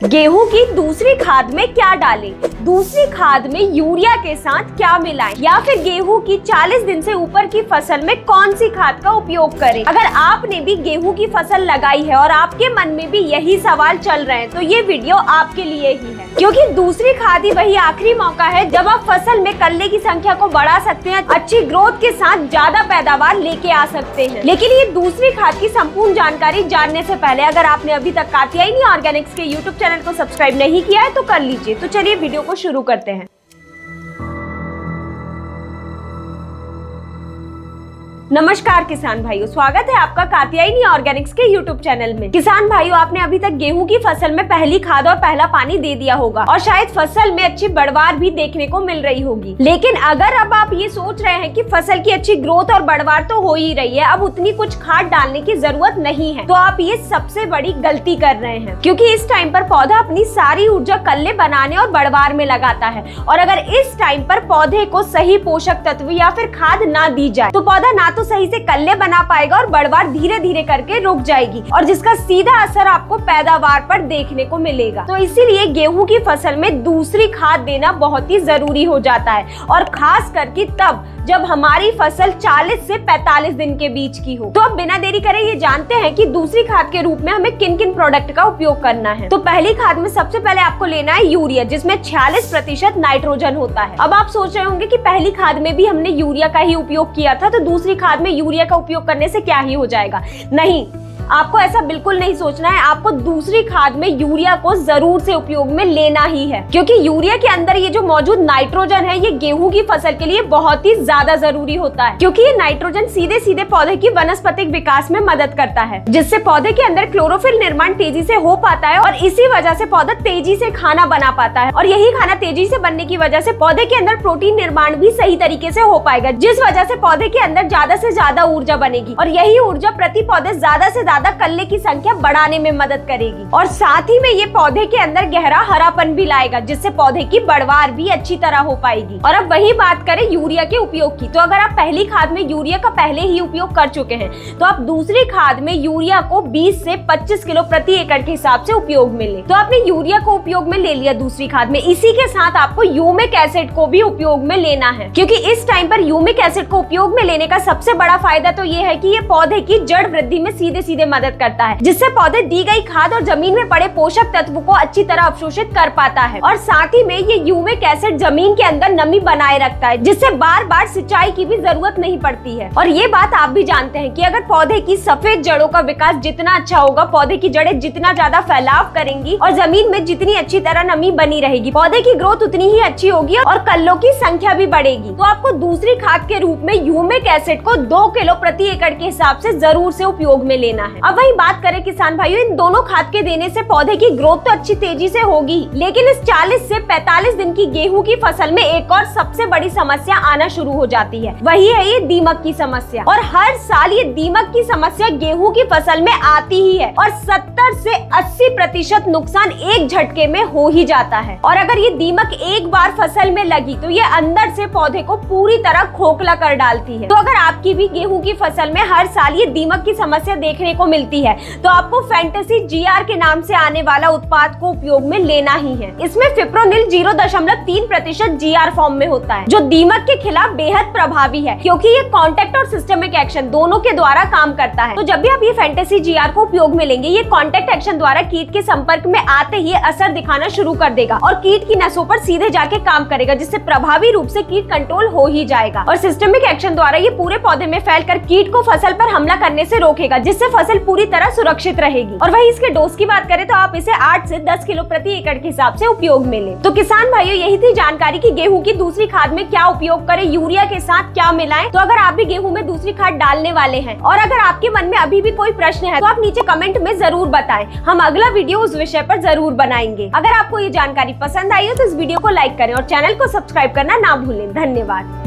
गेहूं की दूसरी खाद में क्या डालें, दूसरी खाद में यूरिया के साथ क्या मिलाएं, या फिर गेहूं की 40 दिन से ऊपर की फसल में कौन सी खाद का उपयोग करें। अगर आपने भी गेहूं की फसल लगाई है और आपके मन में भी यही सवाल चल रहे हैं तो ये वीडियो आपके लिए ही है, क्योंकि दूसरी खाद ही वही आखिरी मौका है जब आप फसल में कल्ले की संख्या को बढ़ा सकते हैं, अच्छी ग्रोथ के साथ ज्यादा पैदावार लेके आ सकते हैं। लेकिन ये दूसरी खाद की संपूर्ण जानकारी जानने से पहले अगर आपने अभी तक कात्यायनी ऑर्गेनिक्स के यूट्यूब चैनल को सब्सक्राइब नहीं किया है तो कर लीजिए। तो चलिए वीडियो को शुरू करते हैं। नमस्कार किसान भाइयों, स्वागत है आपका कात्यायनी ऑर्गेनिक्स के यूट्यूब चैनल में। किसान भाइयों, आपने अभी तक गेहूं की फसल में पहली खाद और पहला पानी दे दिया होगा और शायद फसल में अच्छी बढ़वार भी देखने को मिल रही होगी। लेकिन अगर अब आप ये सोच रहे हैं कि फसल की अच्छी ग्रोथ और बढ़वार तो हो ही रही है, अब उतनी कुछ खाद डालने की जरूरत नहीं है, तो आप ये सबसे बड़ी गलती कर रहे हैं, क्योंकि इस टाइम पर पौधा अपनी सारी ऊर्जा कल्ले बनाने और बढ़वार में लगाता है। और अगर इस टाइम पर पौधे को सही पोषक तत्व या फिर खाद ना दी जाए तो पौधा ना तो सही से कल्ले बना पाएगा और बढ़वार धीरे धीरे करके रुक जाएगी, और जिसका सीधा असर आपको पैदावार पर देखने को मिलेगा। तो इसीलिए गेहूं की फसल में दूसरी खाद देना बहुत ही जरूरी हो जाता है, और खास करके तब जब हमारी फसल 40 से 45 दिन के बीच की हो। तो अब बिना देरी करे ये जानते हैं कि दूसरी खाद के रूप में हमें किन किन प्रोडक्ट का उपयोग करना है। तो पहली खाद में सबसे पहले आपको लेना है यूरिया, जिसमें 46% नाइट्रोजन होता है। अब आप सोच रहे होंगे कि पहली खाद में भी हमने यूरिया का ही उपयोग किया था, तो दूसरी खाद में यूरिया का उपयोग करने से क्या ही हो जाएगा। नहीं, आपको ऐसा बिल्कुल नहीं सोचना है। आपको दूसरी खाद में यूरिया को जरूर से उपयोग में लेना ही है, क्योंकि यूरिया के अंदर ये जो मौजूद नाइट्रोजन है ये गेहूं की फसल के लिए बहुत ही ज्यादा जरूरी होता है, क्योंकि ये नाइट्रोजन सीधे सीधे पौधे की वनस्पतिक विकास में मदद करता है, जिससे पौधे के अंदर क्लोरोफिल निर्माण तेजी से हो पाता है, और इसी वजह से पौधा तेजी से खाना बना पाता है। और यही खाना तेजी से बनने की वजह से पौधे के अंदर प्रोटीन निर्माण भी सही तरीके से हो पाएगा, जिस वजह से पौधे के अंदर ज्यादा से ज्यादा ऊर्जा बनेगी, और यही ऊर्जा प्रति पौधे ज्यादा से कल्ले की संख्या बढ़ाने में मदद करेगी। और साथ ही में ये पौधे के अंदर गहरा हरापन भी लाएगा, जिससे पौधे की बढ़वार भी अच्छी तरह हो पाएगी। और अब वही बात करें यूरिया के उपयोग की, तो अगर आप पहली खाद में यूरिया का पहले ही उपयोग कर चुके हैं तो आप दूसरी खाद में यूरिया को 20 से 25 किलो प्रति एकड़ के हिसाब से उपयोग में लें। तो आपने यूरिया को उपयोग में ले लिया दूसरी खाद में, इसी के साथ आपको ह्यूमिक एसिड को भी उपयोग में लेना है, क्योंकि इस टाइम पर ह्यूमिक एसिड को उपयोग में लेने का सबसे बड़ा फायदा तो ये है कि ये पौधे की जड़ वृद्धि में सीधे सीधे मदद करता है, जिससे पौधे दी गई खाद और जमीन में पड़े पोषक तत्व को अच्छी तरह अवशोषित कर पाता है। और साथ ही में ये ह्यूमिक एसिड जमीन के अंदर नमी बनाए रखता है, जिससे बार बार सिंचाई की भी जरूरत नहीं पड़ती है। और ये बात आप भी जानते हैं कि अगर पौधे की सफेद जड़ों का विकास जितना अच्छा होगा, पौधे की जड़ें जितना ज्यादा फैलाव करेंगी और जमीन में जितनी अच्छी तरह नमी बनी रहेगी, पौधे की ग्रोथ उतनी ही अच्छी होगी और कल्लों की संख्या भी बढ़ेगी। तो आपको दूसरी खाद के रूप में ह्यूमिक एसिड को 2 किलो प्रति एकड़ के हिसाब से जरूर से उपयोग में लेना है। अब वही बात करें किसान भाइयों, इन दोनों खाद के देने से पौधे की ग्रोथ तो अच्छी तेजी से होगी, लेकिन इस 40 से 45 दिन की गेहूं की फसल में एक और सबसे बड़ी समस्या आना शुरू हो जाती है, वही है ये दीमक की समस्या। और हर साल ये दीमक की समस्या गेहूं की फसल में आती ही है, और 70 से 80% नुकसान एक झटके में हो ही जाता है। और अगर ये दीमक एक बार फसल में लगी तो ये अंदर से पौधे को पूरी तरह खोखला कर डालती है। तो अगर आपकी भी गेहूं की फसल में हर साल ये दीमक की समस्या देखने को मिलती है तो आपको फैंटेसी जीआर के नाम से आने वाला उत्पाद को उपयोग में लेना ही है। इसमें फिप्रोनिल 0.3% जीआर फॉर्म में होता है, जो दीमक के खिलाफ बेहद प्रभावी है, क्योंकि ये कॉन्टेक्ट और सिस्टमिक एक्शन दोनों के द्वारा काम करता है। तो जब भी आप ये फैंटेसी जीआर को उपयोग में लेंगे, ये कॉन्टेक्ट एक्शन द्वारा कीट के संपर्क में आते ही असर दिखाना शुरू कर देगा और कीट की नसों पर सीधे जाके काम करेगा, जिससे प्रभावी रूप से कीट कंट्रोल हो ही जाएगा। और सिस्टमिक एक्शन द्वारा ये पूरे पौधे में फैलकर कीट को फसल पर हमला करने से रोकेगा, जिससे फसल पूरी तरह सुरक्षित रहेगी। और वही इसके डोज की बात करें तो आप इसे 8 से 10 किलो प्रति एकड़ के हिसाब से उपयोग में लें। तो किसान भाइयों, यही थी जानकारी कि गेहूं की दूसरी खाद में क्या उपयोग करें, यूरिया के साथ क्या मिलाएं। तो अगर आप भी गेहूं में दूसरी खाद डालने वाले हैं और अगर आपके मन में अभी भी कोई प्रश्न है तो आप नीचे कमेंट में जरूर बताएं, हम अगला वीडियो उस विषय पर जरूर बनाएंगे। अगर आपको ये जानकारी पसंद आई हो तो इस वीडियो को लाइक करें और चैनल को सब्सक्राइब करना ना भूलें। धन्यवाद।